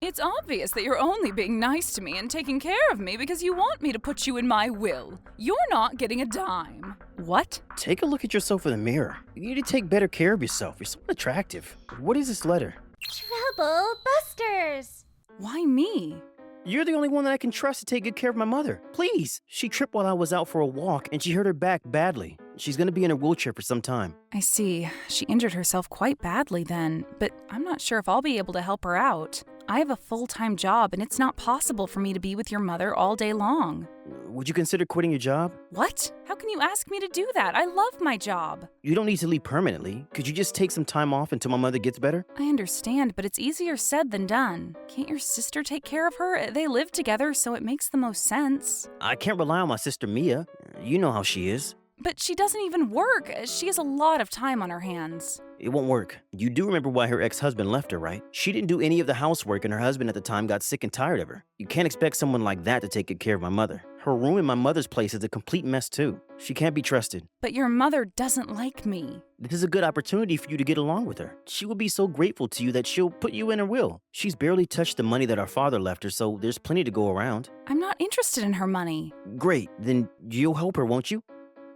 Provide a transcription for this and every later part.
It's obvious that you're only being nice to me and taking care of me because you want me to put you in my will. You're not getting a dime. What? Take a look at yourself in the mirror. You need to take better care of yourself. You're so attractive. What is this letter? Trouble Busters! Why me? You're the only one that I can trust to take good care of my mother. Please. She tripped while I was out for a walk and she hurt her back badly. She's gonna be in a wheelchair for some time. I see. She injured herself quite badly then, but I'm not sure if I'll be able to help her out. I have a full-time job and it's not possible for me to be with your mother all day long. Would you consider quitting your job? What? How can you ask me to do that? I love my job. You don't need to leave permanently. Could you just take some time off until my mother gets better? I understand, but it's easier said than done. Can't your sister take care of her? They live together, so it makes the most sense. I can't rely on my sister Mia. You know how she is. But she doesn't even work. She has a lot of time on her hands. It won't work. You do remember why her ex-husband left her, right? She didn't do any of the housework and her husband at the time got sick and tired of her. You can't expect someone like that to take good care of my mother. Her room in my mother's place is a complete mess too. She can't be trusted. But your mother doesn't like me. This is a good opportunity for you to get along with her. She will be so grateful to you that she'll put you in her will. She's barely touched the money that our father left her, so there's plenty to go around. I'm not interested in her money. Great, then you'll help her, won't you?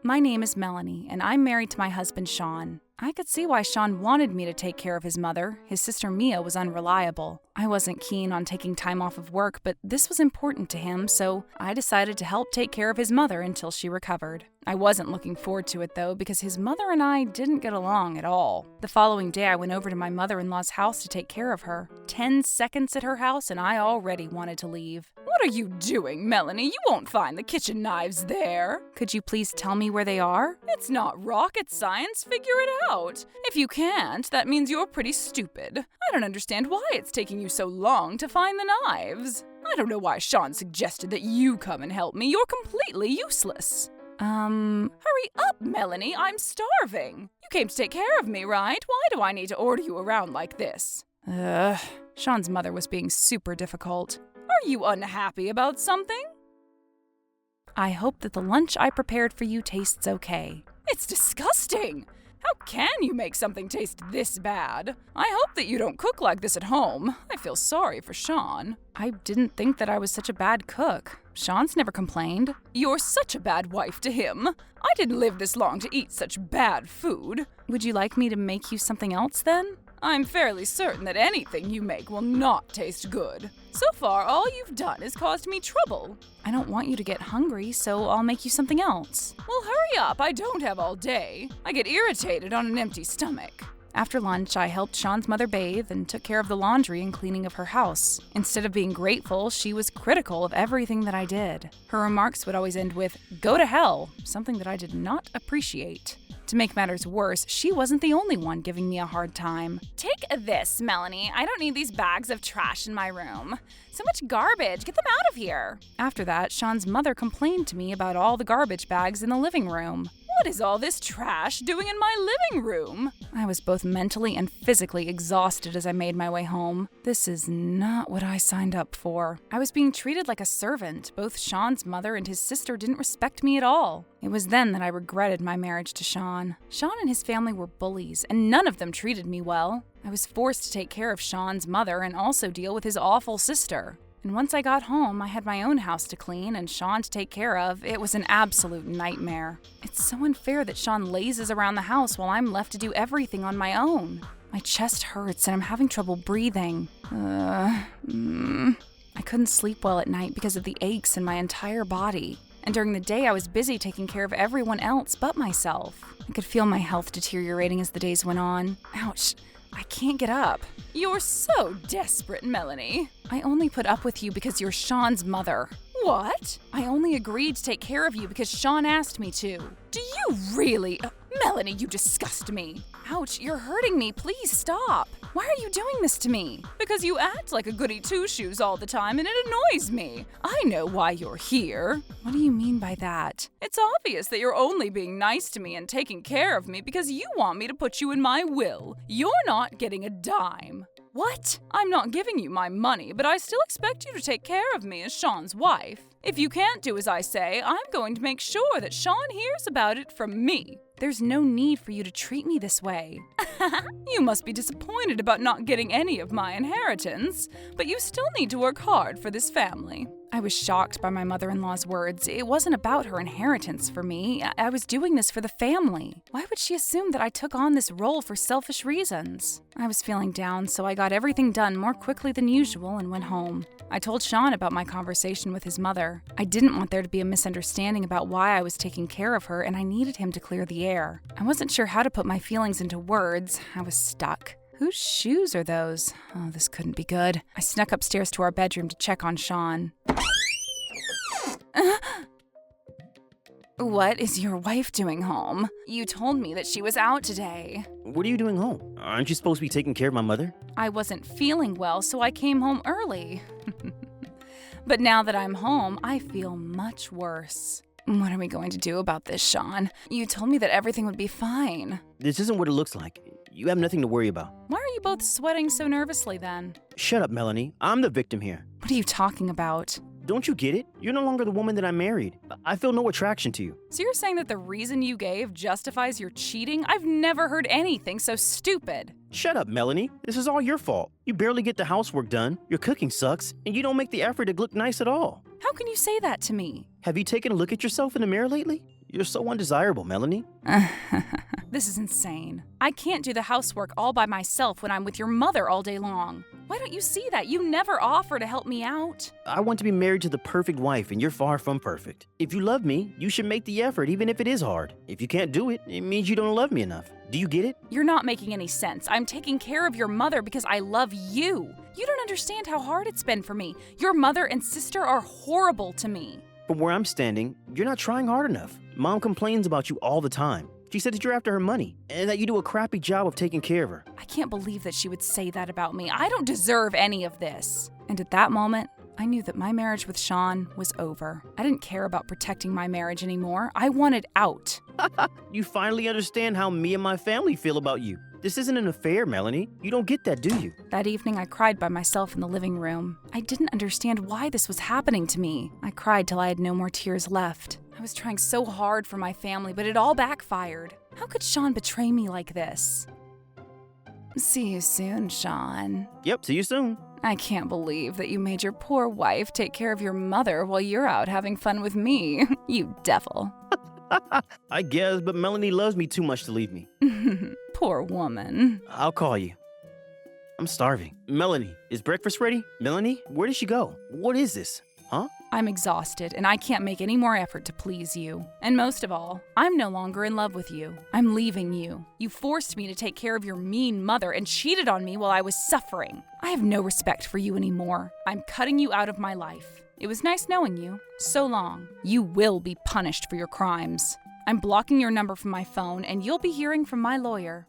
My name is Melanie, and I'm married to my husband, Sean. I could see why Sean wanted me to take care of his mother. His sister Mia was unreliable. I wasn't keen on taking time off of work, but this was important to him, so I decided to help take care of his mother until she recovered. I wasn't looking forward to it, though, because his mother and I didn't get along at all. The following day, I went over to my mother-in-law's house to take care of her. 10 seconds at her house, and I already wanted to leave. What are you doing, Melanie? You won't find the kitchen knives there. Could you please tell me where they are? It's not rocket science. Figure it out. If you can't, that means you're pretty stupid. I don't understand why it's taking you so long to find the knives. I don't know why Sean suggested that you come and help me. You're completely useless. Hurry up, Melanie. I'm starving. You came to take care of me, right? Why do I need to order you around like this? Sean's mother was being super difficult. Are you unhappy about something? I hope that the lunch I prepared for you tastes okay. It's disgusting! How can you make something taste this bad? I hope that you don't cook like this at home. I feel sorry for Sean. I didn't think that I was such a bad cook. Sean's never complained. You're such a bad wife to him. I didn't live this long to eat such bad food. Would you like me to make you something else then? I'm fairly certain that anything you make will not taste good. So far, all you've done is caused me trouble. I don't want you to get hungry, so I'll make you something else. Well, hurry up. I don't have all day. I get irritated on an empty stomach. After lunch, I helped Sean's mother bathe and took care of the laundry and cleaning of her house. Instead of being grateful, she was critical of everything that I did. Her remarks would always end with, "Go to hell," something that I did not appreciate. To make matters worse, she wasn't the only one giving me a hard time. Take this, Melanie. I don't need these bags of trash in my room. So much garbage. Get them out of here. After that, Sean's mother complained to me about all the garbage bags in the living room. What is all this trash doing in my living room? I was both mentally and physically exhausted as I made my way home. This is not what I signed up for. I was being treated like a servant. Both Sean's mother and his sister didn't respect me at all. It was then that I regretted my marriage to Sean. Sean and his family were bullies, and none of them treated me well. I was forced to take care of Sean's mother and also deal with his awful sister. And once I got home, I had my own house to clean and Sean to take care of. It was an absolute nightmare. It's so unfair that Sean lazes around the house while I'm left to do everything on my own. My chest hurts and I'm having trouble breathing. I couldn't sleep well at night because of the aches in my entire body. And during the day, I was busy taking care of everyone else but myself. I could feel my health deteriorating as the days went on. Ouch. I can't get up. You're so desperate, Melanie. I only put up with you because you're Sean's mother. What? I only agreed to take care of you because Sean asked me to. Do you really? Melanie, you disgust me. Ouch, you're hurting me. Please stop. Why are you doing this to me? Because you act like a goody two-shoes all the time and it annoys me. I know why you're here. What do you mean by that? It's obvious that you're only being nice to me and taking care of me because you want me to put you in my will. You're not getting a dime. What? I'm not giving you my money, but I still expect you to take care of me as Sean's wife. If you can't do as I say, I'm going to make sure that Sean hears about it from me. There's no need for you to treat me this way. You must be disappointed about not getting any of my inheritance, but you still need to work hard for this family. I was shocked by my mother-in-law's words. It wasn't about her inheritance for me. I was doing this for the family. Why would she assume that I took on this role for selfish reasons? I was feeling down, so I got everything done more quickly than usual and went home. I told Sean about my conversation with his mother. I didn't want there to be a misunderstanding about why I was taking care of her, and I needed him to clear the air. I wasn't sure how to put my feelings into words. I was stuck. Whose shoes are those? Oh, this couldn't be good. I snuck upstairs to our bedroom to check on Sean. What is your wife doing home? You told me that she was out today. What are you doing home? Aren't you supposed to be taking care of my mother? I wasn't feeling well, so I came home early. But now that I'm home, I feel much worse. What are we going to do about this, Sean? You told me that everything would be fine. This isn't what it looks like. You have nothing to worry about. Why are you both sweating so nervously then? Shut up, Melanie. I'm the victim here. What are you talking about? Don't you get it? You're no longer the woman that I married. I feel no attraction to you. So you're saying that the reason you gave justifies your cheating? I've never heard anything so stupid. Shut up, Melanie. This is all your fault. You barely get the housework done, your cooking sucks, and you don't make the effort to look nice at all. How can you say that to me? Have you taken a look at yourself in the mirror lately? You're so undesirable, Melanie. This is insane. I can't do the housework all by myself when I'm with your mother all day long. Why don't you see that? You never offer to help me out. I want to be married to the perfect wife, and you're far from perfect. If you love me, you should make the effort, even if it is hard. If you can't do it, it means you don't love me enough. Do you get it? You're not making any sense. I'm taking care of your mother because I love you. You don't understand how hard it's been for me. Your mother and sister are horrible to me. From where I'm standing, you're not trying hard enough. Mom complains about you all the time. She said that you're after her money and that you do a crappy job of taking care of her. I can't believe that she would say that about me. I don't deserve any of this. And at that moment, I knew that my marriage with Sean was over. I didn't care about protecting my marriage anymore. I wanted out. You finally understand how me and my family feel about you. This isn't an affair, Melanie. You don't get that, do you? That evening, I cried by myself in the living room. I didn't understand why this was happening to me. I cried till I had no more tears left. I was trying so hard for my family, but it all backfired. How could Sean betray me like this? See you soon, Sean. Yep, see you soon. I can't believe that you made your poor wife take care of your mother while you're out having fun with me. You devil. I guess, but Melanie loves me too much to leave me. Poor woman. I'll call you. I'm starving. Melanie, is breakfast ready? Melanie, where did she go? What is this? Huh? I'm exhausted, and I can't make any more effort to please you. And most of all, I'm no longer in love with you. I'm leaving you. You forced me to take care of your mean mother and cheated on me while I was suffering. I have no respect for you anymore. I'm cutting you out of my life. It was nice knowing you. So long. You will be punished for your crimes. I'm blocking your number from my phone, and you'll be hearing from my lawyer.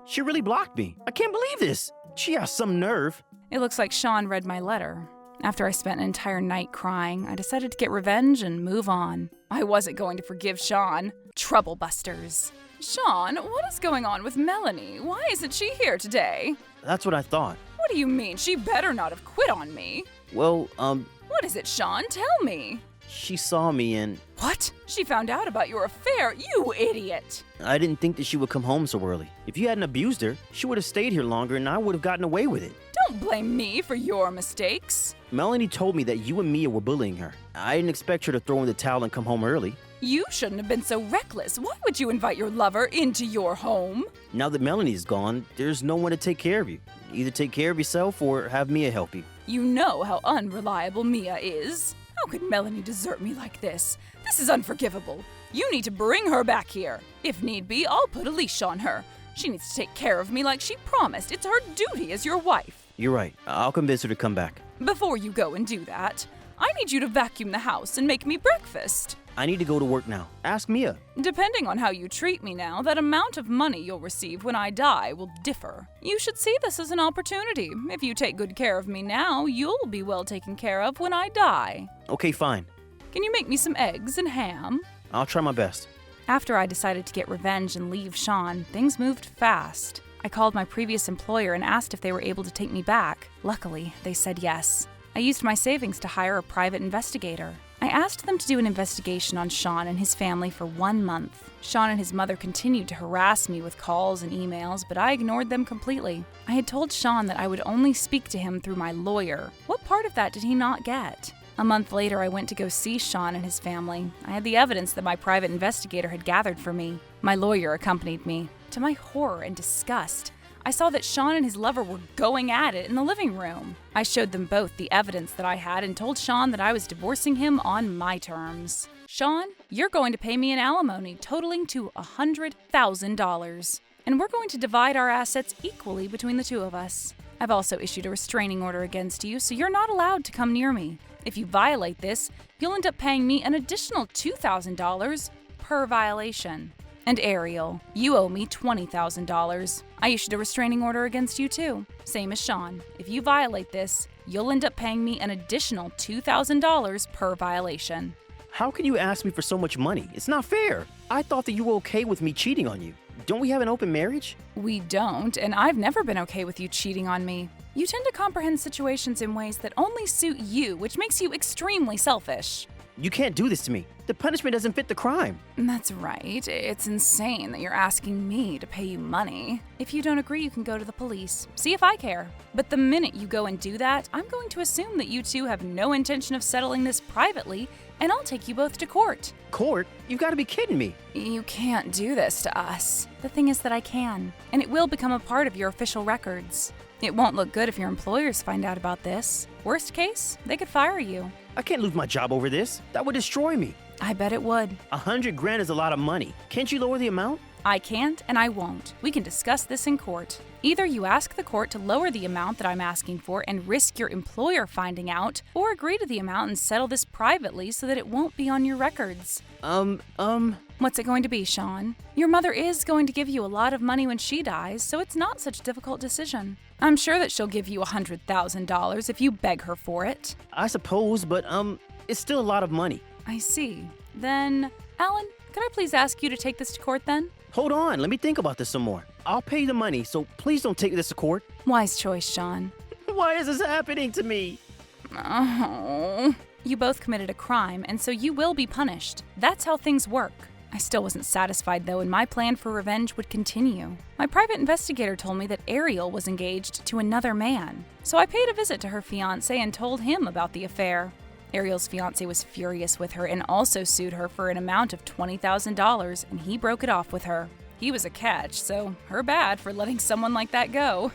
She really blocked me. I can't believe this. She has some nerve. It looks like Sean read my letter. After I spent an entire night crying, I decided to get revenge and move on. I wasn't going to forgive Sean. Trouble busters. Sean, what is going on with Melanie? Why isn't she here today? That's what I thought. What do you mean? She better not have quit on me. Well, What is it, Sean? Tell me. she saw me and What? She found out about your affair, you idiot! I didn't think that she would come home so early. If you hadn't abused her, she would have stayed here longer and I would have gotten away with it. Don't blame me for your mistakes. Melanie told me that you and Mia were bullying her. I didn't expect her to throw in the towel and come home early. You shouldn't have been so reckless. Why would you invite your lover into your home? Now that Melanie's gone, there's no one to take care of you. Either take care of yourself or have Mia help you. You know how unreliable Mia is. How could Melanie desert me like this? This is unforgivable. You need to bring her back here. If need be, I'll put a leash on her. She needs to take care of me like she promised. It's her duty as your wife. You're right. I'll convince her to come back. Before you go and do that, I need you to vacuum the house and make me breakfast. I need to go to work now. Ask Mia. Depending on how you treat me now, that amount of money you'll receive when I die will differ. You should see this as an opportunity. If you take good care of me now, you'll be well taken care of when I die. Okay, fine. Can you make me some eggs and ham? I'll try my best. After I decided to get revenge and leave Sean, things moved fast. I called my previous employer and asked if they were able to take me back. Luckily, they said yes. I used my savings to hire a private investigator. I I asked them to do an investigation on Sean and his family for 1 month. Sean and his mother continued to harass me with calls and emails, but I ignored them completely. I had told Sean that I would only speak to him through my lawyer. What part of that did he not get? A month later, I went to go see Sean and his family. I had the evidence that my private investigator had gathered for me. My lawyer accompanied me. To my horror and disgust, I saw that Sean and his lover were going at it in the living room. I showed them both the evidence that I had and told Sean that I was divorcing him on my terms. Sean, you're going to pay me an alimony totaling to $100,000. And we're going to divide our assets equally between the two of us. I've also issued a restraining order against you, so you're not allowed to come near me. If you violate this, you'll end up paying me an additional $2,000 per violation. And Ariel, you owe me $20,000. I issued a restraining order against you too. Same as Sean. If you violate this, you'll end up paying me an additional $2,000 per violation. How can you ask me for so much money? It's not fair. I thought that you were okay with me cheating on you. Don't we have an open marriage? We don't, and I've never been okay with you cheating on me. You tend to comprehend situations in ways that only suit you, which makes you extremely selfish. You can't do this to me. The punishment doesn't fit the crime. That's right. It's insane that you're asking me to pay you money. If you don't agree, you can go to the police. See if I care. But the minute you go and do that, I'm going to assume that you two have no intention of settling this privately, and I'll take you both to court. Court? You gotta be kidding me. You can't do this to us. The thing is that I can, and it will become a part of your official records. It won't look good if your employers find out about this. Worst case, they could fire you. I can't lose my job over this. That would destroy me. I bet it would. $100,000 is a lot of money. Can't you lower the amount? I can't and I won't. We can discuss this in court. Either you ask the court to lower the amount that I'm asking for and risk your employer finding out, or agree to the amount and settle this privately so that it won't be on your records. What's it going to be, Sean? Your mother is going to give you a lot of money when she dies, so it's not such a difficult decision. I'm sure that she'll give you $100,000 if you beg her for it. I suppose, but it's still a lot of money. I see. Then, Alan, could I please ask you to take this to court then? Hold on, let me think about this some more. I'll pay the money, so please don't take this to court. Wise choice, Sean. Why is this happening to me? Oh. You both committed a crime, and so you will be punished. That's how things work. I still wasn't satisfied, though, and my plan for revenge would continue. My private investigator told me that Ariel was engaged to another man, so I paid a visit to her fiancé and told him about the affair. Ariel's fiancé was furious with her and also sued her for an amount of $20,000, and he broke it off with her. He was a catch, so her bad for letting someone like that go.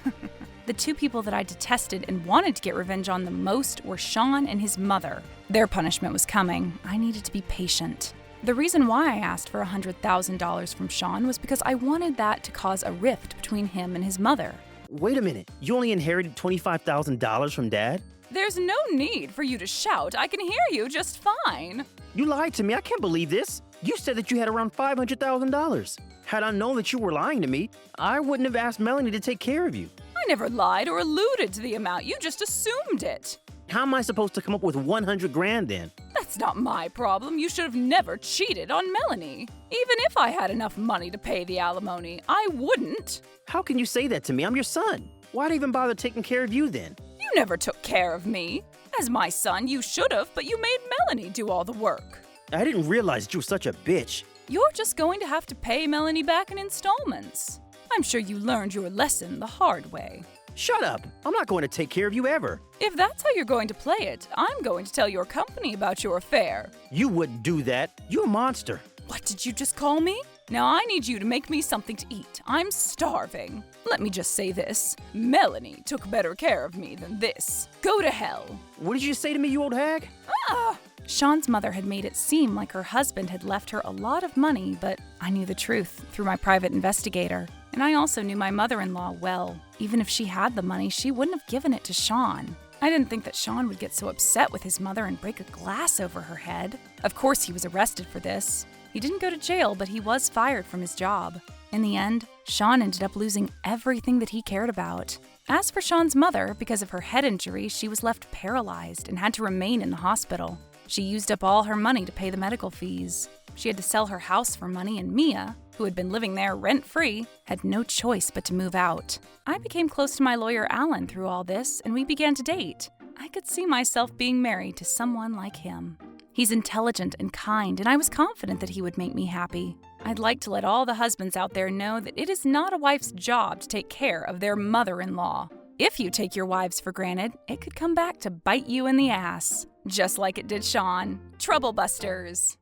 The two people that I detested and wanted to get revenge on the most were Sean and his mother. Their punishment was coming. I needed to be patient. The reason why I asked for $100,000 from Sean was because I wanted that to cause a rift between him and his mother. Wait a minute. You only inherited $25,000 from Dad? There's no need for you to shout. I can hear you just fine. You lied to me. I can't believe this. You said that you had around $500,000. Had I known that you were lying to me, I wouldn't have asked Melanie to take care of you. I never lied or alluded to the amount. You just assumed it. How am I supposed to come up with $100,000 then? That's not my problem. You should have never cheated on Melanie. Even if I had enough money to pay the alimony, I wouldn't. How can you say that to me? I'm your son. Why'd I even bother taking care of you then? You never took care of me. As my son, you should have, but you made Melanie do all the work. I didn't realize that you were such a bitch. You're just going to have to pay Melanie back in installments. I'm sure you learned your lesson the hard way. Shut up. I'm not going to take care of you ever. If that's how you're going to play it, I'm going to tell your company about your affair. You wouldn't do that. You're a monster. What did you just call me? Now I need you to make me something to eat. I'm starving. Let me just say this. Melanie took better care of me than this. Go to hell. What did you say to me, you old hag? Ah! Sean's mother had made it seem like her husband had left her a lot of money, but I knew the truth through my private investigator. And I also knew my mother-in-law well. Even if she had the money, she wouldn't have given it to Sean. I didn't think that Sean would get so upset with his mother and break a glass over her head. Of course, he was arrested for this. He didn't go to jail, but he was fired from his job. In the end, Sean ended up losing everything that he cared about. As for Sean's mother, because of her head injury, she was left paralyzed and had to remain in the hospital. She used up all her money to pay the medical fees. She had to sell her house for money, and Mia, who had been living there rent-free, had no choice but to move out. I became close to my lawyer Alan through all this, and we began to date. I could see myself being married to someone like him. He's intelligent and kind, and I was confident that he would make me happy. I'd like to let all the husbands out there know that it is not a wife's job to take care of their mother-in-law. If you take your wives for granted, it could come back to bite you in the ass, just like it did Sean. Trouble Busters!